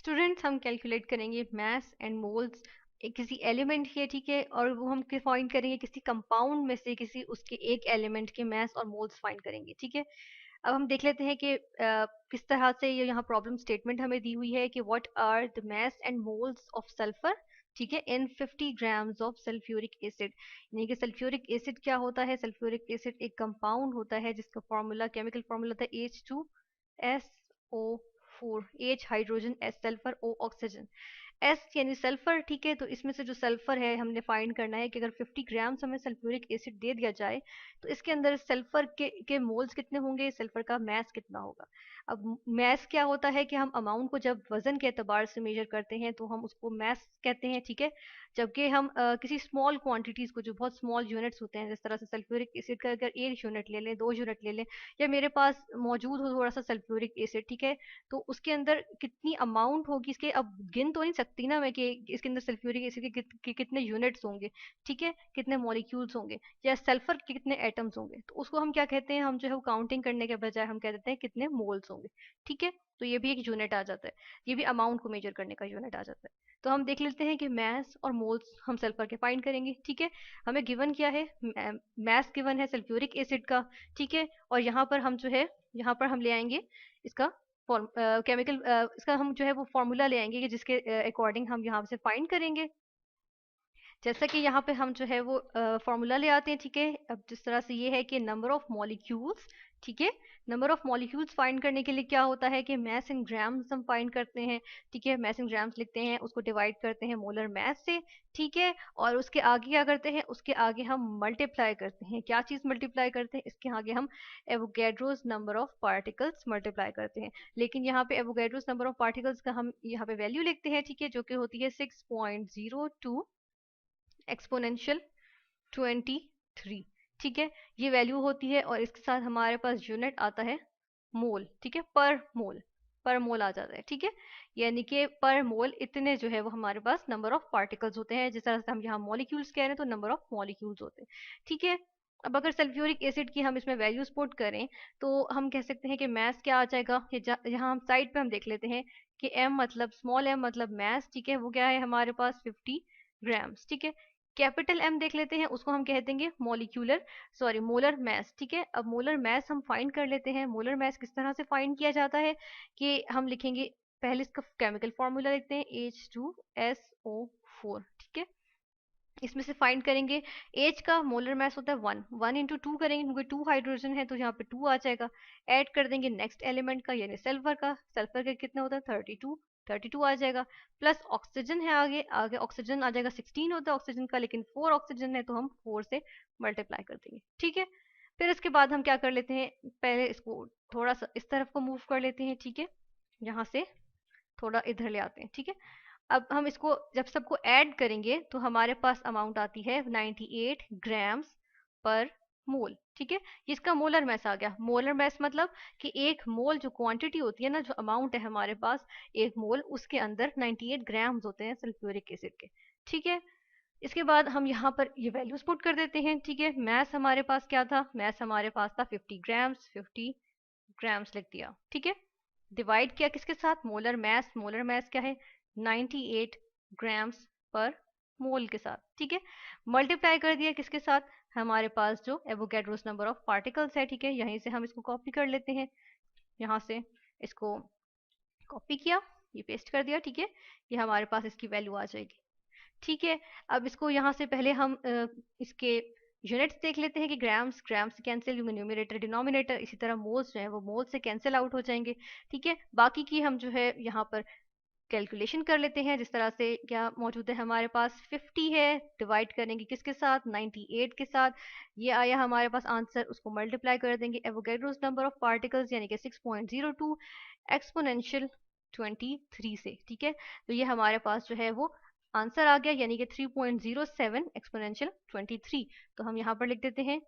Students हम calculate करेंगे मास and moles किसी एलिमेंट के, ठीक है, और वो हम फाइंड करेंगे किसी कंपाउंड में से किसी उसके एक एलिमेंट के मास और मोल्स फाइंड करेंगे, ठीक है। अब हम देख लेते हैं कि किस तरह से ये यहाँ प्रॉब्लम स्टेटमेंट हमें दी हुई है कि what are the mass and moles of sulphur, ठीक है, in 50 grams of sulphuric acid. यानी कि सल्फ्यूरिक एसिड क्या होता है? सल्फ्यूरिक एसिड एक कंपाउंड होता है जिसका फॉर्मूला, केमिकल फॉर्मूला होता है H2SO4, H hydrogen, S sulphur, O oxygen, S यानी सल्फर, ठीक है। तो इसमें से जो सल्फर है हमने फाइंड करना है कि अगर 50 ग्राम्स हमें सल्फ्यूरिक एसिड दे दिया जाए तो इसके अंदर सल्फर के मोल्स कितने होंगे, सल्फर का मास कितना होगा। अब मास क्या होता है कि हम अमाउंट को जब वजन के एतबार से मेजर करते हैं तो हम उसको मास कहते हैं, ठीक है। जबकि हम किसी स्मॉल क्वांटिटीज को, जो बहुत स्मॉल यूनिट्स होते हैं, जिस तरह से सल्फ्यूरिक एसिड का अगर 1 यूनिट ले लें, 2 यूनिट ले लें, या मेरे पास मौजूद हो थोड़ा सा सल्फ्यूरिक एसिड, ठीक है, तो उसके अंदर कितनी अमाउंट होगी इसके, अब गिन तो नहीं सकती ना मैं कि इसके अंदर सल्फ्यूरिक एसिड के कितने यूनिट्स होंगे, ठीक है, कितने मॉलिक्यूल्स होंगे, या सल्फर के कितने एटम्स होंगे, तो उसको हम क्या कहते हैं, हम जो है वो काउंटिंग करने के बजाय हम कह देते हैं कितने मोल्स होंगे, ठीक है। तो ये भी एक यूनिट आ जाता है, ये भी अमाउंट को मेजर करने का यूनिट आ जाता है। तो हम देख लेते हैं कि मास और मोल्स हम सल्फर के फाइंड करेंगे, ठीक है। हमें गिवन क्या है, मास गिवन है सल्फ्यूरिक एसिड का, ठीक है, और यहाँ पर हम जो है, यहाँ पर हम ले आएंगे इसका केमिकल, इसका हम जो है वो फॉर्मूला ले आएंगे कि जिसके अकॉर्डिंग हम यहाँ से फाइंड करेंगे। जैसा कि यहाँ पे हम जो है वो फॉर्मूला ले आते हैं, ठीक है। अब जिस तरह से ये है कि नंबर ऑफ मॉलिक्यूल्स, ठीक है, नंबर ऑफ मॉलिक्यूल्स फाइंड करने के लिए क्या होता है कि मास इन ग्राम्स हम फाइंड करते हैं, ठीक है, मास इन ग्राम्स लिखते हैं, उसको डिवाइड करते हैं मोलर मास से, ठीक है, और उसके आगे क्या करते हैं, उसके आगे हम मल्टीप्लाई करते हैं, क्या चीज मल्टीप्लाई करते हैं, इसके आगे हम Avogadro's number of particles multiply करते हैं। लेकिन यहाँ पे एवोगैड्रोस नंबर ऑफ पार्टिकल्स का हम यहाँ पे वैल्यू लिखते हैं, ठीक है, जो कि होती है 6.02 एक्सपोनेंशियल 23, ठीक है, ये वैल्यू होती है। और इसके साथ हमारे पास यूनिट आता है मोल, ठीक है, पर मोल आ जाता है, ठीक है। यानी कि पर मोल इतने जो है वो हमारे पास नंबर ऑफ पार्टिकल्स होते हैं, जिस तरह से हम यहाँ मॉलिक्यूल्स कह रहे हैं तो नंबर ऑफ मॉलिक्यूल्स होते हैं, ठीक है। अब अगर सल्फ्यूरिक एसिड की हम इसमें वैल्यूज पुट करें तो हम कह सकते हैं कि मास क्या आ जाएगा, यहाँ हम साइड पे हम देख लेते हैं कि m मतलब स्मॉल m मतलब मास, ठीक है, वो क्या है हमारे पास 50 ग्राम्स, ठीक है। कैपिटल एम देख लेते हैं, उसको हम कह देंगे मॉलिक्यूलर, सॉरी मोलर मास, ठीक है। अब मोलर मास हम फाइंड कर लेते हैं। मोलर मास किस तरह से फाइंड किया जाता है कि हम लिखेंगे, पहले इसका केमिकल फॉर्मूला लिखते हैं H2SO4, ठीक है, इसमें से फाइंड करेंगे। एच का मोलर मास होता है 1, 1 इंटू 2 करेंगे क्योंकि 2 हाइड्रोजन है तो यहाँ पे 2 आ जाएगा। ऐड कर देंगे नेक्स्ट एलिमेंट का यानी सल्फर का, सल्फर का कितना होता है 32, 32 आ जाएगा। प्लस ऑक्सीजन है, आगे आगे ऑक्सीजन आ जाएगा, 16 होता है ऑक्सीजन का, लेकिन 4 ऑक्सीजन है तो हम 4 से मल्टीप्लाई कर देंगे, ठीक है। फिर इसके बाद हम क्या कर लेते हैं, पहले इसको थोड़ा सा इस तरफ को मूव कर लेते हैं, ठीक है, यहाँ से थोड़ा इधर ले आते हैं, ठीक है। अब हम इसको जब सबको ऐड करेंगे तो हमारे पास अमाउंट आती है 98 ग्राम्स पर मोल, ठीक है। इसका मोलर मैस आ गया। मोलर मैस मतलब कि एक मोल जो क्वांटिटी होती है ना, जो अमाउंट है हमारे पास एक मोल, उसके अंदर 98 ग्राम्स होते हैं सल्फ्यूरिक एसिड के, ठीक है। इसके बाद हम यहाँ पर ये वैल्यूज पुट कर देते हैं, ठीक है। मैस हमारे पास क्या था, मैस हमारे पास था 50 ग्राम्स, 50 ग्राम्स लिख दिया, ठीक है। डिवाइड किया किसके साथ, मोलर मैस, मोलर मैस क्या है 98 ग्राम्स पर मोल के साथ, ठीक है। मल्टीप्लाई कर दिया किसके साथ, हमारे पास जो एवोगैड्रोस नंबर ऑफ पार्टिकल्स है, ठीक है। यहीं से हम इसको कॉपी कर लेते हैं, यहाँ से इसको कॉपी किया, ये पेस्ट कर दिया, ठीक है। ये हमारे पास इसकी वैल्यू आ जाएगी, ठीक है। अब इसको यहाँ से पहले हम इसके यूनिट्स देख लेते हैं कि ग्राम्स, ग्राम्स से कैंसिल होंगे न्यूमरेटर डिनोमिनेटर, इसी तरह मोल्स जो है वो मोल से कैंसिल आउट हो जाएंगे, ठीक है। बाकी की हम जो है यहाँ पर कैलकुलेशन कर लेते हैं। जिस तरह से क्या मौजूद है हमारे पास 50 है, डिवाइड करेंगे किसके साथ 98 के साथ, ये आया हमारे पास आंसर, उसको मल्टीप्लाई कर देंगे एवोगैड्रोस नंबर ऑफ पार्टिकल्स यानी कि 6.02 एक्सपोनेंशियल 23 से, ठीक है। तो ये हमारे पास जो है वो आंसर आ गया यानी कि 3.07 एक्सपोनेंशियल 23। तो हम यहाँ पर लिख देते हैं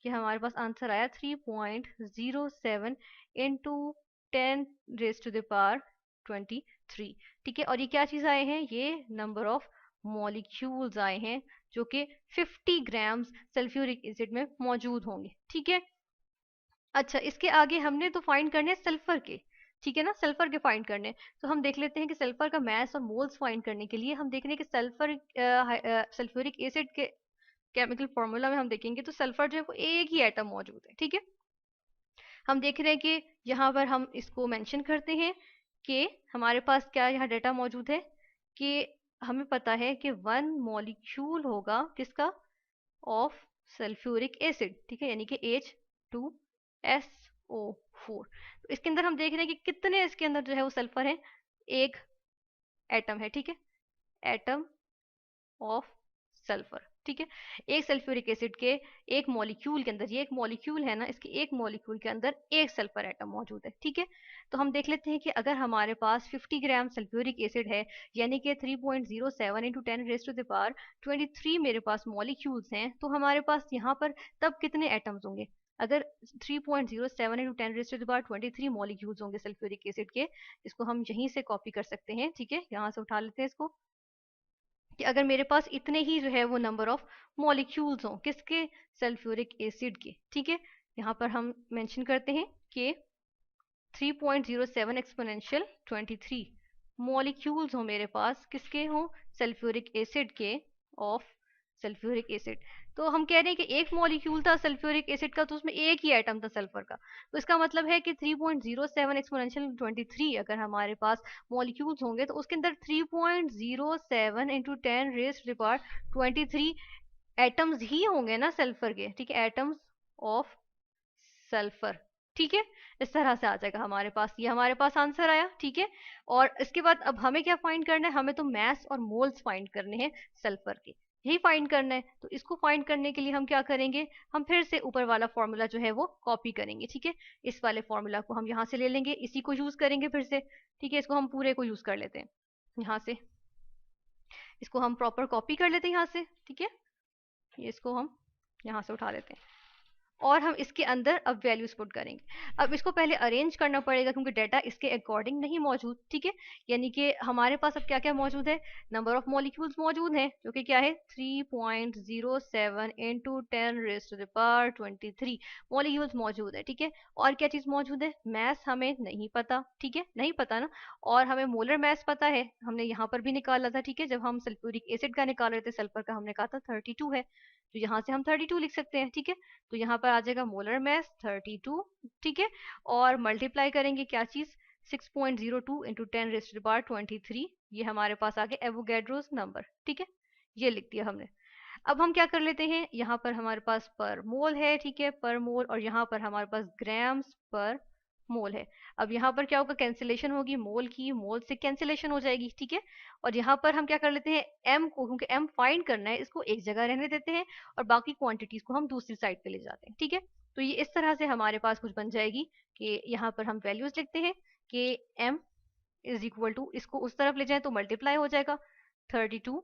कि हमारे पास आंसर आया 3.07 into 10 raise to the power 23, ठीक है। और ये क्या चीज आए हैं, ये नंबर ऑफ मॉलिक्यूल्स आए हैं जो कि 50 ग्राम्स सल्फ्यूरिक एसिड में मौजूद होंगे, ठीक है। अच्छा, इसके आगे हमने तो फाइंड करने सल्फर के, ठीक है ना, सल्फर के फाइंड करने। तो हम देख लेते हैं कि सल्फर का मास और मोल्स फाइंड करने के लिए हम देख रहे हैं कि सल्फ्यूरिक एसिड के केमिकल फॉर्मूला में हम देखेंगे तो सल्फर जो है वो एक ही एटम मौजूद है। ठीक है, हम देख रहे हैं कि यहाँ पर हम इसको मेंशन करते हैं कि हमारे पास क्या यहाँ डेटा मौजूद है कि हमें पता है कि 1 मॉलिक्यूल होगा किसका, ऑफ सल्फ्यूरिक एसिड। ठीक है, यानी कि H2SO4। तो इसके अंदर हम देख रहे हैं कि कितने इसके अंदर जो है वो सल्फर है, एक एटम है। ठीक है, एटम ऑफ सल्फर। ठीक है, एक सल्फ्यूरिक एसिड के एक मॉलिक्यूल के अंदर, ये एक मॉलिक्यूल है ना, इसके एक मॉलिक्यूल के अंदर एक सल्फर एटम मौजूद है। ठीक है, तो हम देख लेते हैं कि अगर हमारे पास 50 ग्राम सल्फ्यूरिक एसिड है, यानी कि 3.07 into 10 raise to the power 23 मेरे पास मॉलिक्यूल्स हैं, तो हमारे पास यहाँ पर तब कितने एटम्स होंगे? अगर 3.07 into 10 raise to the power 23 molecules होंगे सल्फ्यूरिक एसिड के, इसको हम यहीं से कॉपी कर सकते हैं। ठीक है, यहाँ से उठा लेते हैं इसको, कि अगर मेरे पास इतने ही जो है वो नंबर ऑफ मॉलिक्यूल्स हों किसके, सल्फ्यूरिक एसिड के। ठीक है, यहाँ पर हम मेंशन करते हैं कि 3.07 एक्सपोनेंशियल 23 मॉलिक्यूल्स हो मेरे पास, किसके हों, सल्फ्यूरिक एसिड के, ऑफ सल्फ्यूरिक एसिड। तो हम कह रहे हैं कि एक मॉलिक्यूल था सल्फ्यूरिक एसिड का, तो उसमें एक ही एटम था सल्फर का। तो इसका मतलब है कि 3.07 एक्सपोनेंशियल 23 अगर हमारे पास मॉलिक्यूल्स होंगे तो उसके अंदर 3.07 into 10 raise to the power 23 atoms ही होंगे ना सल्फर के। ठीक है, एटम्स ऑफ सल्फर। ठीक है, इस तरह से आ जाएगा हमारे पास, ये हमारे पास आंसर आया। ठीक है, और इसके बाद अब हमें क्या फाइंड करना है, हमें तो मास और मोल्स फाइंड करने हैं सल्फर के, यही फाइंड करना है। तो इसको फाइंड करने के लिए हम क्या करेंगे, हम फिर से ऊपर वाला फॉर्मूला जो है वो कॉपी करेंगे। ठीक है, इस वाले फॉर्मूला को हम यहाँ से ले लेंगे, इसी को यूज करेंगे फिर से। ठीक है, इसको हम पूरे को यूज कर लेते हैं यहाँ से, इसको हम प्रॉपर कॉपी कर लेते हैं यहाँ से। ठीक है, ये इसको हम यहाँ से उठा लेते हैं और हम इसके अंदर अब वैल्यूज पुट करेंगे। अब इसको पहले अरेंज करना पड़ेगा क्योंकि डाटा इसके अकॉर्डिंग नहीं मौजूद। ठीक है, यानी कि हमारे पास अब क्या क्या मौजूद है, नंबर ऑफ मॉलिक्यूल्स मौजूद हैं जो कि क्या है 3.07 into 10 raise to the power 23 molecules मौजूद है। ठीक है, और क्या चीज मौजूद है, मैथ हमें नहीं पता। ठीक है, नहीं पता ना, और हमें मोलर मैथ पता है, हमने यहाँ पर भी निकाला था। ठीक है, जब हम सल्फ्यूरिक एसिड का निकाल रहे थे सल्फर का, हमने कहा था 32 है, तो यहाँ से हम 32 लिख सकते हैं। ठीक है, तो यहाँ पर आ जाएगा मोलर मास 32। ठीक है, और मल्टीप्लाई करेंगे क्या चीज, 6.02 into 10 raise to the power 23, ये हमारे पास आ गया एवोगैड्रोस नंबर। ठीक है, ये लिख दिया हमने। अब हम क्या कर लेते हैं, यहाँ पर हमारे पास पर मोल है। ठीक है, पर मोल, और यहाँ पर हमारे पास ग्राम्स पर मोल है। अब यहाँ पर क्या होगा, कैंसिलेशन होगी, मोल की मोल से कैंसिलेशन हो जाएगी। ठीक है, और यहाँ पर हम क्या कर लेते हैं, एम को, क्योंकि एम फाइंड करना है, इसको एक जगह रहने देते हैं और बाकी क्वांटिटीज को हम दूसरी साइड पे ले जाते हैं। ठीक है, तो ये इस तरह से हमारे पास कुछ बन जाएगी कि यहाँ पर हम वैल्यूज लिखते हैं कि एम इज इक्वल टू, इसको उस तरफ ले जाए तो मल्टीप्लाई हो जाएगा 32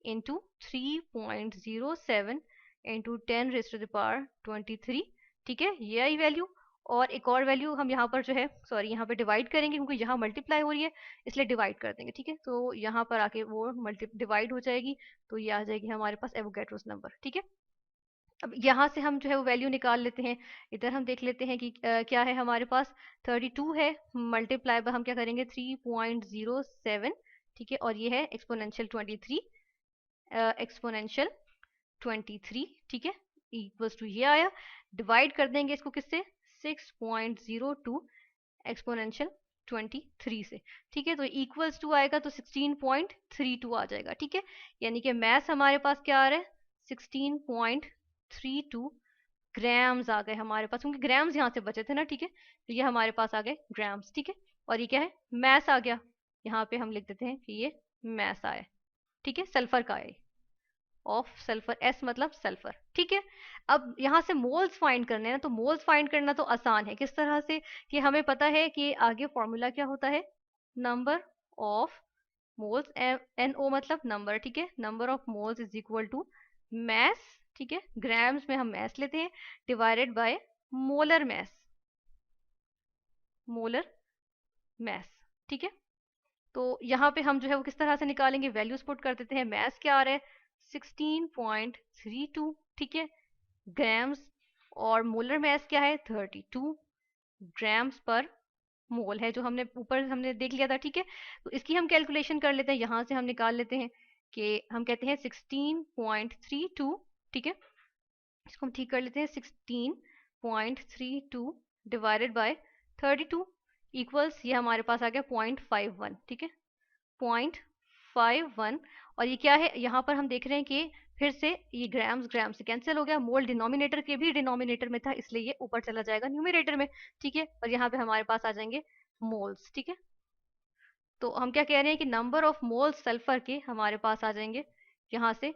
into 3.07 into 10 raise to the power 23। ठीक है, ये आई वैल्यू, और एक और वैल्यू हम यहाँ पर जो है, सॉरी, यहाँ पे डिवाइड करेंगे क्योंकि यहाँ मल्टीप्लाई हो रही है इसलिए डिवाइड कर देंगे। ठीक है, तो यहाँ पर आके वो मल्टी डिवाइड हो जाएगी, तो ये आ जाएगी हमारे पास एवोगैड्रोस नंबर। ठीक है, अब यहाँ से हम जो है वो वैल्यू निकाल लेते हैं। इधर हम देख लेते हैं कि क्या है हमारे पास, 32 है, मल्टीप्लाई बाय हम क्या करेंगे 3.07। ठीक है, और ये है एक्सपोनेंशियल 23, एक्सपोनेंशियल 23। ठीक है, इक्वल्स टू ये आया, डिवाइड कर देंगे इसको किससे, 6.02 एक्सपोनेंशियल 23 से। ठीक है, तो इक्वल्स टू आएगा तो 16.32 आ जाएगा। ठीक है, यानी कि मैथ हमारे पास क्या आ रहा है, 16.32 ग्राम्स आ गए हमारे पास, क्योंकि ग्राम्स यहाँ से बचे थे ना। ठीक है, तो ये हमारे पास आ गए ग्राम्स। ठीक है, और ये क्या है, मैस आ गया, यहाँ पे हम लिख देते हैं कि ये मैस आया। ठीक है, सल्फर का है, ऑफ सल्फर, एस मतलब सल्फर। ठीक है, अब यहाँ से मोल्स फाइंड करने हैं, तो मोल्स फाइंड करना तो आसान है, किस तरह से, कि हमें पता है कि आगे फॉर्मूला क्या होता है, number of moles, N O मतलब नंबर। ठीक है, number of moles is equal to mass. ठीक है, ग्राम्स में हम मैस लेते हैं, divided by molar mass, molar mass. ठीक है, तो यहाँ पे हम जो है वो किस तरह से निकालेंगे, वैल्यूज पुट कर देते हैं, मैस क्या आ रहा है 16.32। ठीक है, ग्राम्स, और मोलर मैस क्या है 32 ग्राम्स पर मोल है, जो हमने ऊपर हमने देख लिया था, ठीक है। तो इसकी हम कैलकुलेशन कर लेते हैं, यहाँ से हम निकाल लेते हैं कि हम कहते हैं 16.32, ठीक है। इसको हम ठीक कर लेते हैं, 16.32 डिवाइडेड बाय 32 इक्वल्स, ये हमारे पास आ गया 0.51, ठीक है, 0.51। और ये क्या है, यहाँ पर हम देख रहे हैं कि फिर से ये ग्राम्स ग्राम से कैंसिल हो गया, मोल डिनोमिनेटर के भी डिनोमिनेटर में था, इसलिए ये ऊपर चला जाएगा न्यूमरेटर में, ठीक है। और यहाँ पे हमारे पास आ जाएंगे मोल्स, ठीक है। तो हम क्या कह रहे हैं कि नंबर ऑफ मोल्स सल्फर के हमारे पास आ जाएंगे यहाँ से,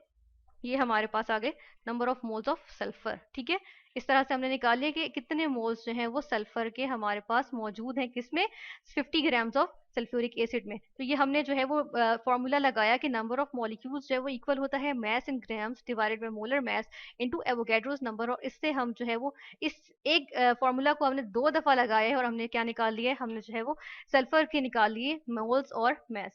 ये हमारे पास आ गए number of moles of sulphur, ठीक है। इस तरह से हमने निकाल लिया कि कितने मोल्स जो हैं वो सल्फर के हमारे पास मौजूद हैं, किसमें, 50 ग्राम्स ऑफ सल्फ्यूरिक एसिड में। तो ये हमने जो है वो फॉर्मूला लगाया कि नंबर ऑफ मॉलिक्यूल्स जो है वो इक्वल होता है mass in grams divided by molar mass into Avogadro's number, और इससे हम जो है वो इस एक फॉर्मूला को हमने 2 दफा लगाया है और हमने क्या निकाल लिया है, हमने जो है वो सल्फर के निकाल लिए मोल्स और मैस।